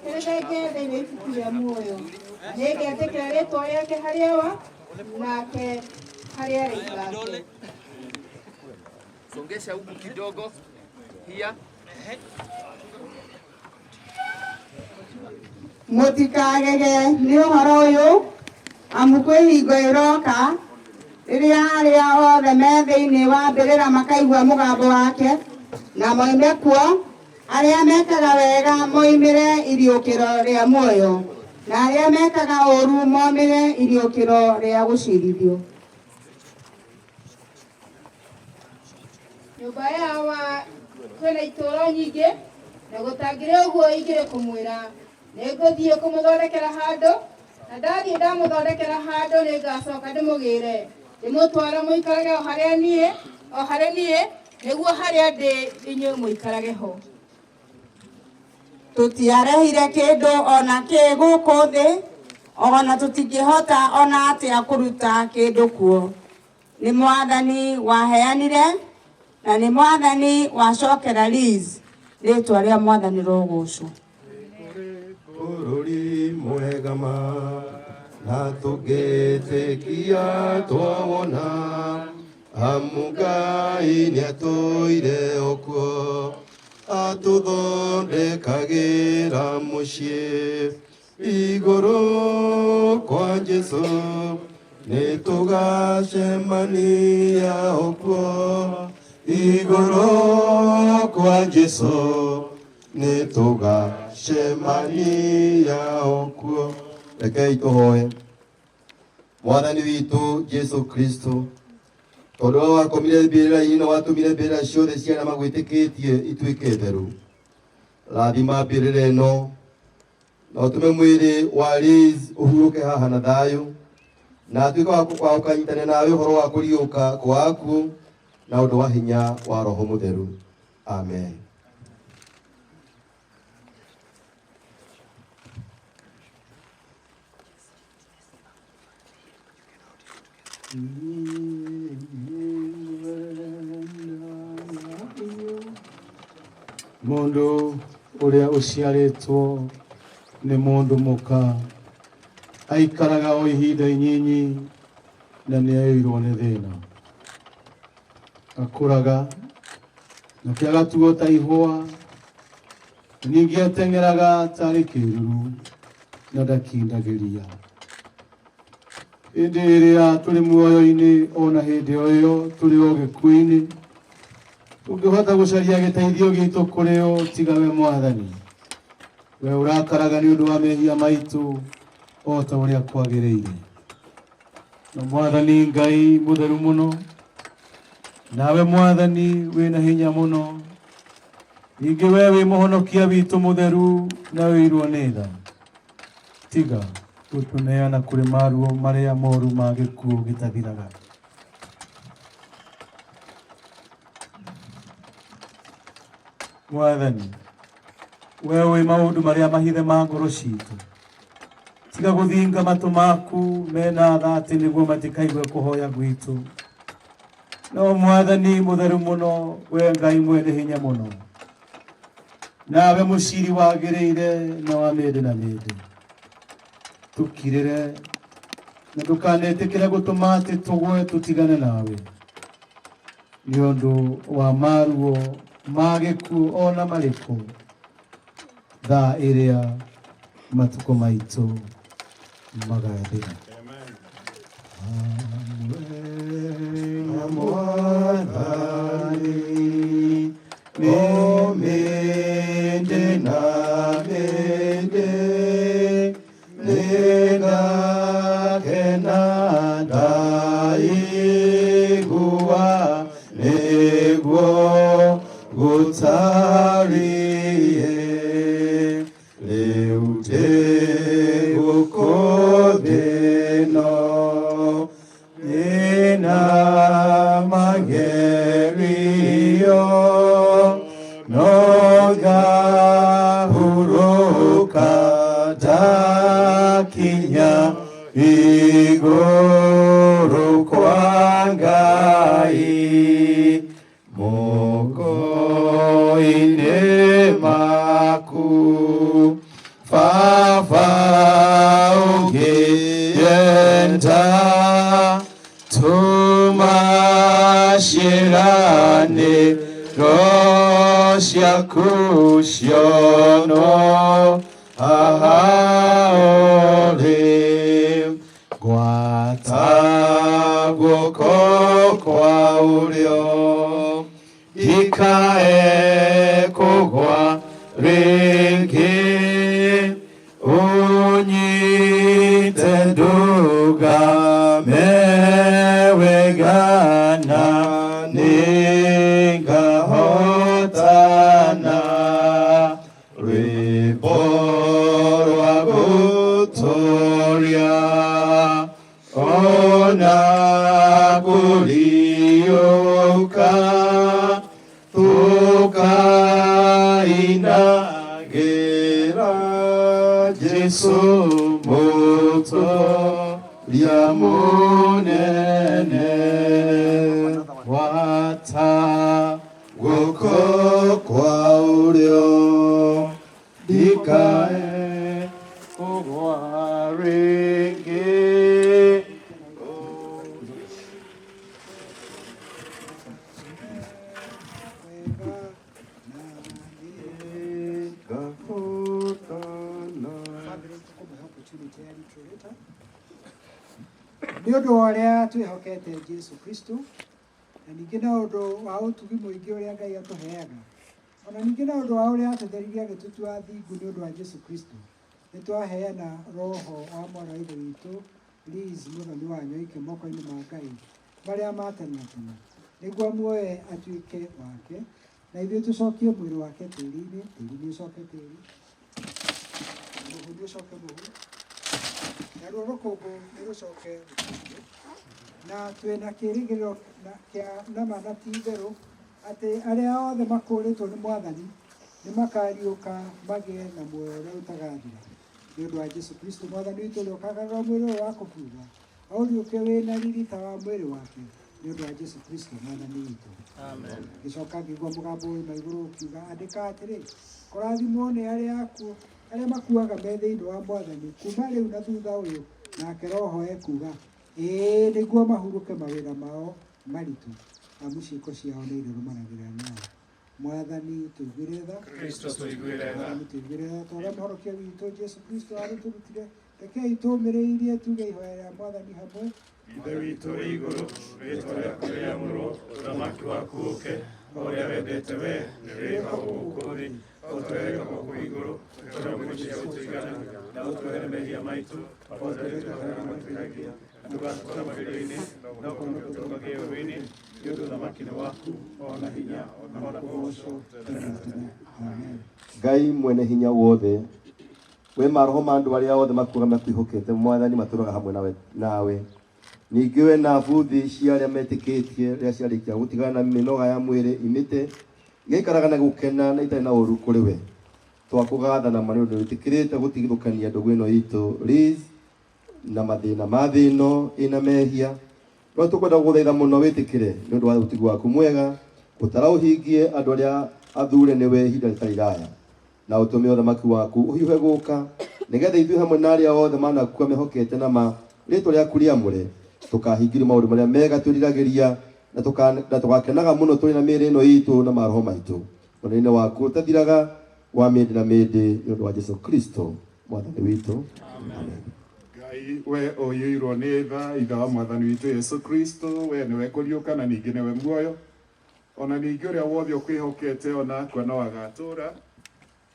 Kereke ni kuya moyo. Nege atekele to yake haliwa na ke halia yake. Songesha huku kidogo. Hia. Mutikagege ni uhoro uyu amukwe hingo iroka iria aria othe me thiini wa mbirira makaigua mugambo wake na moime kuo aria mekaga wega moimire iriukiro ria muoyo na aria mekaga uru moimire iriukiro ria gucirithio. Nyumba yawa kwena itoro nyingi na gutangire uguo igire kumwira niguthie kumuthondekera handu na ndathie ndamuthondekera handu ningacoka ndimugire ndimutwara muikarage o haria nie niguo haria ndi inyuĩ muikarage ho. Tutiarehire kindu ona ki guku thi ona tutingihota ona atia kuruta kindu kuo. Ni Mwathani waheanire na ni Mwathani wacokera Liz ritwa ria Mwathani rogocwo. Bururi mwegama na tugetekia twawona amugai niatoire okuo atuthondekagira mucii iguru kwa Jesu nitugacemania okuo iguru kwa Jesu nitugacemania okuo. Rekei tuhoe. Mwathani witu Jesu Kristo tondu wakomire mbirira-ini na watumire mbirira ciothe ciana magwitikitie ituike theru, rathima mbirira ino na utume mwiri wa Liz uhuruke haha na thayu na atuike wa ukanyitane nawe uhoro wa kuriuka gwaku na undu wa hinya wa Roho Mutheru. Amen. Mundu uria uciaritwo ni mundu muka aikaraga o ihinda inyinyi na ni airwo ni thina akuraga na kiagatuo ta ihua ningi atengeraga tari kiruru na ndakindagiria indi iria turi muoyo-ini ona hindi oyo turi o gikuini tungihota gucaria giteithio gitu kuri o tiga we Mwathani we urakaraga ni undu wa mehia maitu o ta uria kwagiriire na Mwathani Ngai mutheru muno nawe Mwathani wina hinya muno ningi we wi muhonokia witu mutheru na wirwo ni tha tiga gutuneana kuri maruo maria moru ma gikuo gitathiraga. Mwathani we wi maundu maria mahithe ma ngoro citu tiga guthinga matu maku mena tha ati niguo matikaigue kuhoya gwitu no Mwathani mutheru muno we Ngai mwene hinya muno nawe muciri wagiriire na wa mende na mende tukirire na tukanetikire gutuma ati tugwe tutigane nawe ni undu wa maruo ma gikuo ona mariku tha iria matuko maitu magathira. Mwathani o mende na mende nigakena ndaigua niguo gutarie riu tigukuthino nina magerio no gahuruka takinya iguru kwa Ngai moko-ini maku Baba ungiyenda tumashirane rosya kusyono ahaole gwata guoko kwa ulio ikae kugwa ringi unyite nduga mewegana ningahotana rwiborwa gutoria ona kulioka tukainagera Jesu moto lya munene wata guoko kwa ulio dikae kugwa ringi. Nĩ ũndũ wa ũrĩa twĩhokete Jesu Kristo, na ningĩ na ũndũ wa ũtugi mũingĩ ũrĩa Ngai atũheaga, ona ningĩ na ũndũ wa ũrĩa atũtheririe agĩtũtua thingu nĩ ũndũ wa Jesu Kristo, nĩ twaheana roho wa mwana wa ithe witũ Liz Wanyoike moko-inĩ ma Ngai marĩa ma tene na tene, nĩguo muoye atuĩke wake, na ithuĩ tũcokie mwĩrĩ wake tĩri-inĩ, tĩri-inĩ ũcoke tĩri, mũhũ ũcoke mũhũ, naruo rũkũngũ nĩ rũcoke rũkũngũ, na twĩna kĩĩrĩgĩrĩro kĩa nama na ti itherũ atĩ arĩa othe makũũrĩtwo nĩ Mwathani nĩ makariũka magĩe na muoyo ũrĩa ũtagathira nĩ ũndũ wa Jesu Kristo Mwathani witũ ũrĩa ũkagarũra mwĩrĩ ũyũ wa kũbutha aũriũke wĩna riri ta wa mwĩrĩ wake nĩ ũndũ wa Jesu Kristo Mwathani witũ. Amen. Gĩcoka ngĩigua mũgambo wĩ igũrũ ũkiuga andĩka atĩrĩ, kũrathimwo nĩ arĩa akuũ arĩa makuaga me thĩinĩ wa Mwathani kuma rĩu na thutha ũyũ, nake Roho ekuga ĩĩ nĩguo mahurũke mawĩra mao maritũ amu ciĩko ciao nĩ irũmanagĩrĩra nao. Mwathani tũiguĩre tha, Kristo tũiguĩre tha, Mwathani tũiguĩre tha ta ũrĩa mũhonokia witũ Jesu Kristo arĩtũrutire, rekei tũũmĩrĩirie tuge ihoya rĩa Mwathani hamwe. Ithe witũ ũrĩ igũrũ, rĩĩtwa rĩaku rĩamũrwo, ũthamaki waku ũũke, o ũrĩa wendete wee nĩ wĩkagwo gũkũ thĩ, o ta ũrĩa wĩkagwo kũu igũrũ, tũrĩa mũciĩ gũtũigana, na ũtũhere mehia maitũ, o ta ũrĩa twĩkaga matwĩhagia, na ndũgatũtware magerio-inĩ, no ũkũhonokia ũtũrogagie ũũru-inĩ, nĩ ũndũ ũthamaki nĩ waku, o na hinya, o na ũgooco. Ngai mwene hinya wothe, we maroho ma andũ arĩa othe makuaga makwĩhokete Mwathani matũũraga hamwe nawe. Ningĩ we na buthi cia arĩa metĩkĩtie rĩrĩa ciarĩkia gũtigana na mĩnoga ya mwĩrĩ imĩte, igaikaraga na gũkena na itarĩ na ũũru kũrĩ we. Twakũgathana nĩ ũndũ wĩtĩkĩrĩte gũtigithũkania ndũgũ ĩno itũ Liz na mathĩna ma thĩ ĩno ĩna mehia. No tũkwenda gũgũthaitha mũno wĩtĩkĩre nĩ ũndũ wa ũtigi waku mwega, gũtara ũhingie andũ arĩa athure nĩwe ihinda rĩtarĩ iraya, na ũtũme ũthamaki waku ũhiũhe gũka, nĩgetha ithuĩ hamwe na arĩa othe manakua mehokete na ma rĩĩtwa rĩaku rĩamũre, tũkahingĩrio maũndũ marĩa mega twĩriragĩria, na tũgakenaga mũno tũrĩ na mĩĩrĩ ĩno itũ na maroho maitũ. Mwena-inĩ waku ũtathiraga wa mĩndĩ na mĩndĩ nĩ ũndũ wa Jesu Kristo Mwathani witũ. Amen. Ngai we ũiyũirwo nĩ tha, ithe wa Mwathani witũ Yesu Kristo, we nĩwe kũriũka na ningĩ nĩwe muoyo, ona ningĩ ũrĩa wothe ũkwĩhokete ona akua no agatũũra,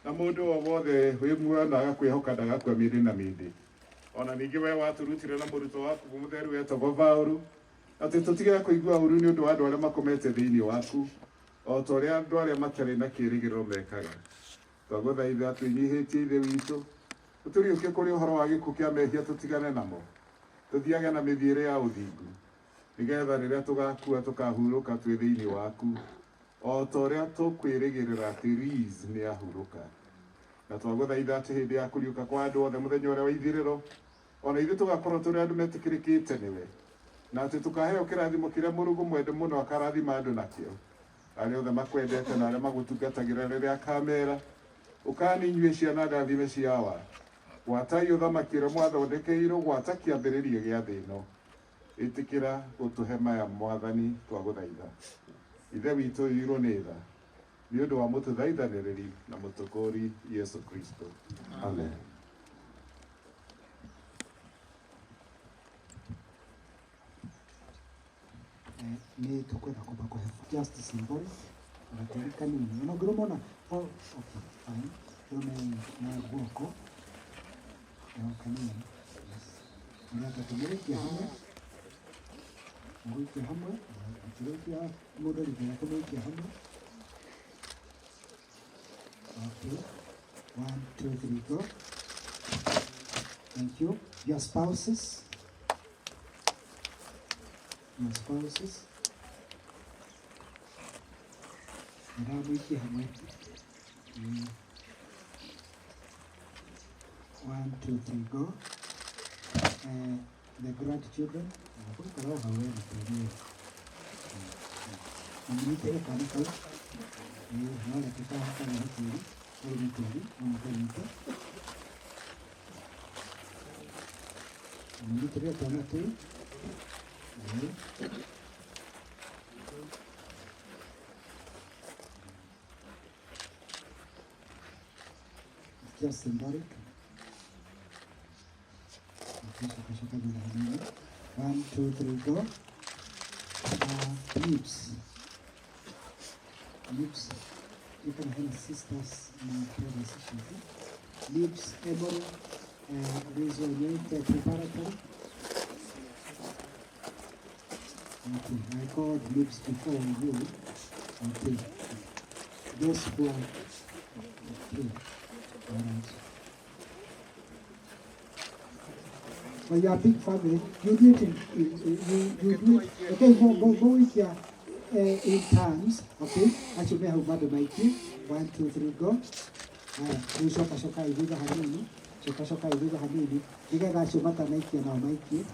na mũndũ o wothe wĩ muoyo na agakwĩhoka ndagakua mĩndĩ na mĩndĩ. Ona ningĩ we watũrutire na mũrutwo waku mũtheru wetagwo Paũlũ, atĩ tũtige kũigua ũũru nĩ ũndũ wa andũ arĩa makomete thĩinĩ waku, o ta ũrĩa andũ arĩa matarĩ na kĩĩrĩgĩrĩro mekaga. Twagũthaitha twĩnyihĩtie ithe witũ, tũtũriũkie kũrĩ ũhoro wa gĩkuũ kĩa mehia tũtigane namo, tũthiage na mĩthiĩre ya ũthingu, nĩgetha rĩrĩa tũgakua tũkahurũka twĩ thĩinĩ waku, o ta ũrĩa tũkwĩrĩgĩrĩra atĩ Liz nĩ ahurũka. Na twagũthaitha atĩ hĩndĩ ya kũriũka kwa andũ othe mũthenya ũrĩa wa ithirĩro, ona ithuĩ tũgakorwo tũrĩ andũ metĩkĩrĩkĩte nĩwe, na atĩ tũkaheo kĩrathimo kĩrĩa Mũrungu mwende mũno akarathima andũ nakĩo, arĩa othe makwendete na arĩa magũtungatagĩra rĩrĩa akamera, ukani inyuĩ ciana ndathime ciawa gwatai ũthamakĩre mwathondekeirwo gwata kĩambĩrĩria gĩa thĩ ĩno ĩtĩkĩra gũtũhe maya Mwathani twagũthaitha. Ithe witũ ũirwo nĩ tha nĩ ũndũ wa mũtũthaithanĩrĩri na mũtũkũri Yesu Kristo. Amen. Nĩ tũkwenda kwamba kũhe just symbolic gatĩri kanini ona ngĩrũmona okay fine rũme na guoko kanini nĩgetha tũmũrĩkie hamwe mũrĩkie hamwe tũrĩkia mũndũ rĩkia tũmũrĩkie hamwe. Okay, 1, 2, 3, go. Thank you. Your spouses. Your spouses. And I'll make you hammer. 1, 2, 3, go. The grandchildren. Just symbolic. 1, 2, 3, go. Lips. Lips. You can have sisters and brothers. Lips, able, Liz Wanyoike, preparatory. Okay, I called lips before you. Okay. Those who are okay. All right. Well, you are a big family. You do it you do it. Okay, go with your in times. Okay, I should be have mother Mikey. 1, 2, 3, go. You shoka ivuga hanini. Shoka ivuga hanini. Diga gasho mata Mikey na Mikey.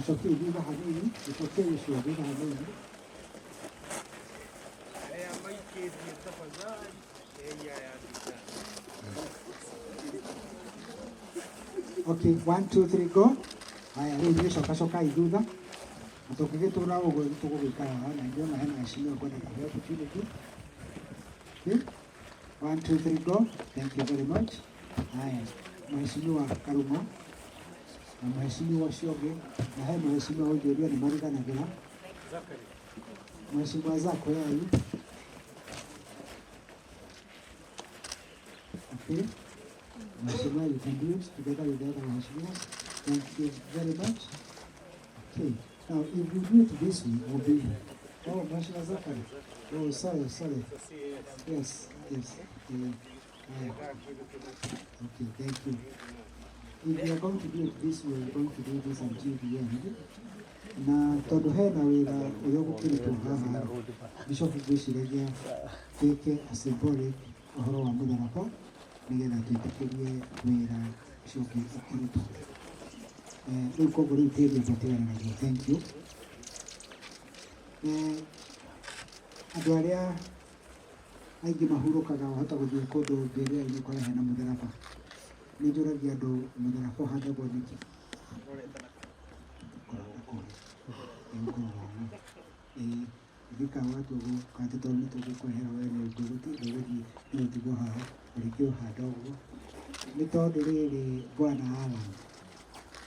Shoka ivuga hanini. Shoka ivuga hanini. Okay, 1, 2, 3, go. Haya, leo ndio shoka iduda. Utokige tu nao go tuko vikara na ndio na hana heshima kwa kwa opportunity. Okay? 1, 2, 3, go. Thank you very much. Haya, mheshimiwa Karuma. Na mheshimiwa Shoge, na haya mheshimiwa Ojoria ni marika na bila. Mheshimiwa zako yeye. Okay? Mheshimiwa, you can do it together with the other Mheshimiwa. Thank you very much. Okay. Now, if you do it this way, will be. Oh, Mheshimiwa Zakari. Oh, sorry. Yes. Okay, thank you. If you are going to do it this way, you're going to do this until the end. Na tondu hena wira uria gukiritwo haha Bishop gwicireria twike a symbolic uhoro wa mutharaba nigetha twitikirie wira ucio ukirutwo. Riu koguo riu tĩri tũtigaranagia. Thank you. Andũ arĩa aingĩ mahurũkaga wahota gũthiĩ kũndũ mbĩrĩra-inĩ kũrĩa hena mũtharaba. Nĩ njũragia andũ mũtharaba ũhandagwo nĩkĩ? Thika watu kati toni tugukwehera wene nduguti ndugu haha urikio hadogo ni tondu riri Bwana Alan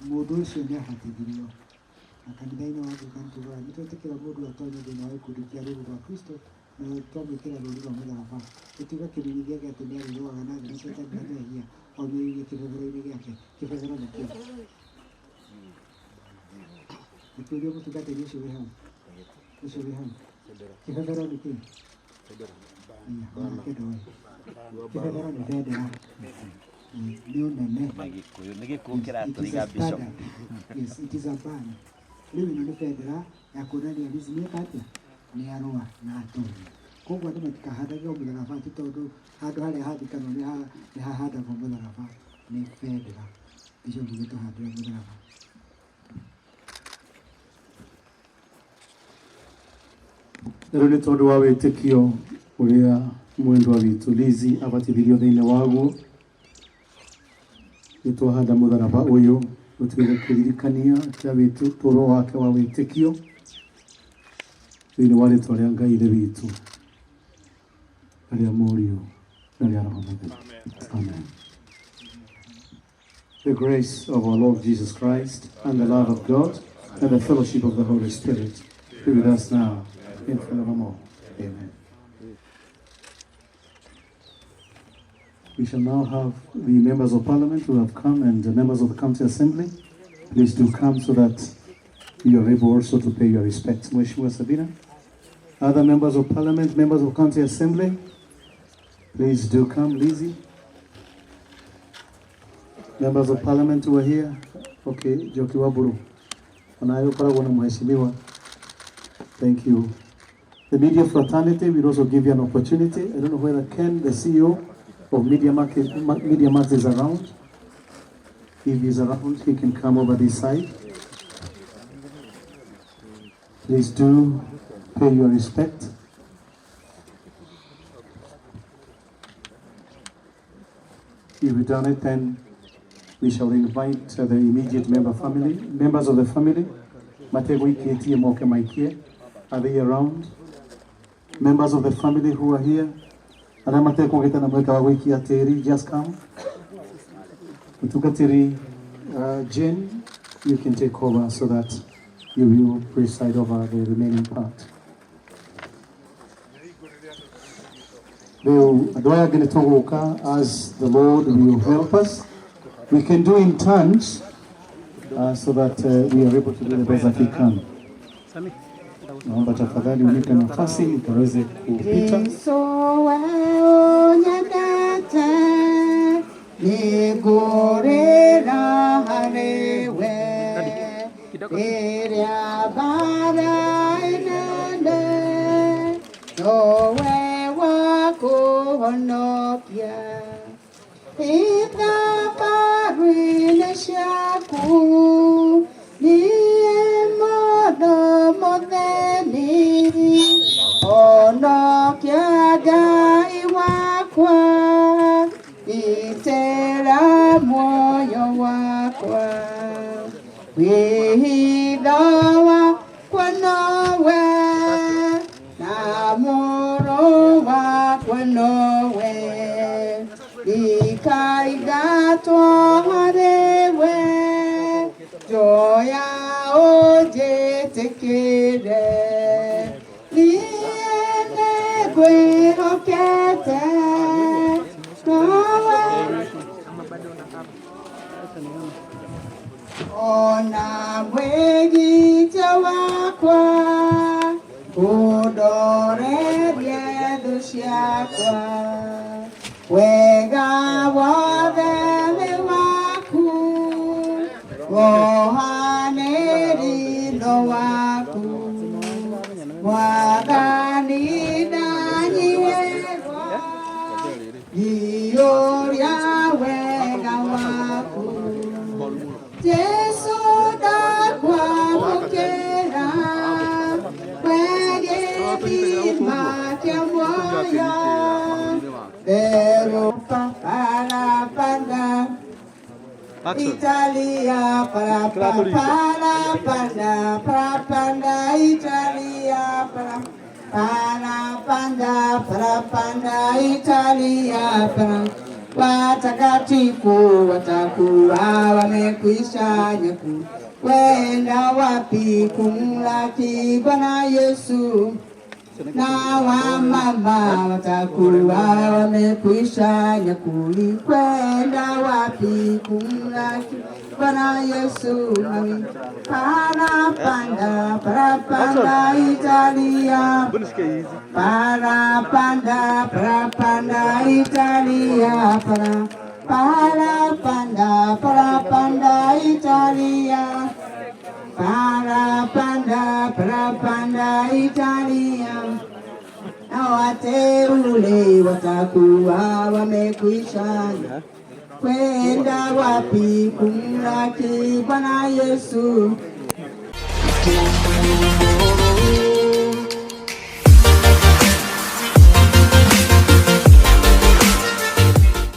mundu ucio ni ahatithirio na kanitha-inĩ wa Anglican ni twetikira mundu atonye thĩinĩ wa gĩkundi kĩa rũru rwa Kristo na twamwĩkĩra rũri rwa mũtharaba gũtiga kĩmenyithia gĩa atĩ nĩarĩrũaga na thĩ na Shetani na mehia oimĩrĩirie kĩbebero-inĩ gĩake. Kĩbebero nĩ kĩo nĩkĩũria mũtungatĩri ũcio wĩ hau kĩbebero nĩ kĩĩ? Kĩbebero nĩ bendera nĩ ũnene. Nĩ gĩkuũ kĩratũriga Bishop. Yes, it is a banner. Rĩu ĩno nĩ bendera ya kuonania Liz nĩeka atĩa nĩ arũa na atonyi. Koguo andũ matikahandagia mũtharaba atĩ tondũ handũ harĩa hathikanwo nĩ hahandagwo mũtharaba nĩ bendera. Bishop gĩtũhandĩra mũtharaba. Rero nĩ tondũ wa wĩtĩkio ũrĩa mwendwa witũ Liz abatithirio thĩinĩ waguo, nĩ twahanda mũtharaba ũyũ ũtuĩke kĩririkania kĩa ũtũũro wake wa wĩtĩkio thĩinĩ wa rĩĩtwa rĩa Ngai Ithe witũ na rĩa Mũriũ na rĩa Roho Mũtheru. Amen. The grace of our Lord Jesus Christ and the love of God and the fellowship of the Holy Spirit be with us now and forevermore. Amen. We shall now have the members of Parliament who have come and the members of the County Assembly. Please do come so that you are able also to pay your respects. Mheshimiwa Sabina. Other members of Parliament, members of County Assembly, please do come. Lizzie. Members of Parliament who are here. Okay, Joki Waburu. Thank you. The media fraternity will also give you an opportunity. I don't know whether Ken, the CEO of Media Max is around. If he's around, he can come over this side. Please do pay your respect. If we've done it, then we shall invite the immediate members of the family. Are they around? Members of the family who are here. Just come. Jen, you can take over so that you will preside over the remaining part. As the Lord will help us. We can do in turns so that we are able to do the best that we can. Naomba tafadhali unipe nafasi nikaweze kupita. Yesu wewe nyakata nigorera harewe eria bara inende nowe wako honokia ita parine shaku ni modo modeni honokia gai wakwa itera moyo wakwa wihidawa kwa nowe na moro wakwa nowe ikaigatwa harewe joya oje tekere liene kwe hokete ona mwegi wakwa udore biedushakwa wega wadele waku wohaneri no waku wagani danyiwa yoria wega waku Jesu da kwa mukera wege bima kia moya Pero para panda Italia para panda Italia para panda Italia para watakatifu watakuwa wamekwisha nyaku wenda wapi kumlaki Bwana Yesu na wamama watakuwa wamekwisha nyakuli kwenda wapi kumlaki Bwana Yesu mami parapanda Italia parapanda Italia parapanda Italia parapanda Italia na wateule watakuwa wamekwisha kwenda wapi kumlaki Bwana Yesu.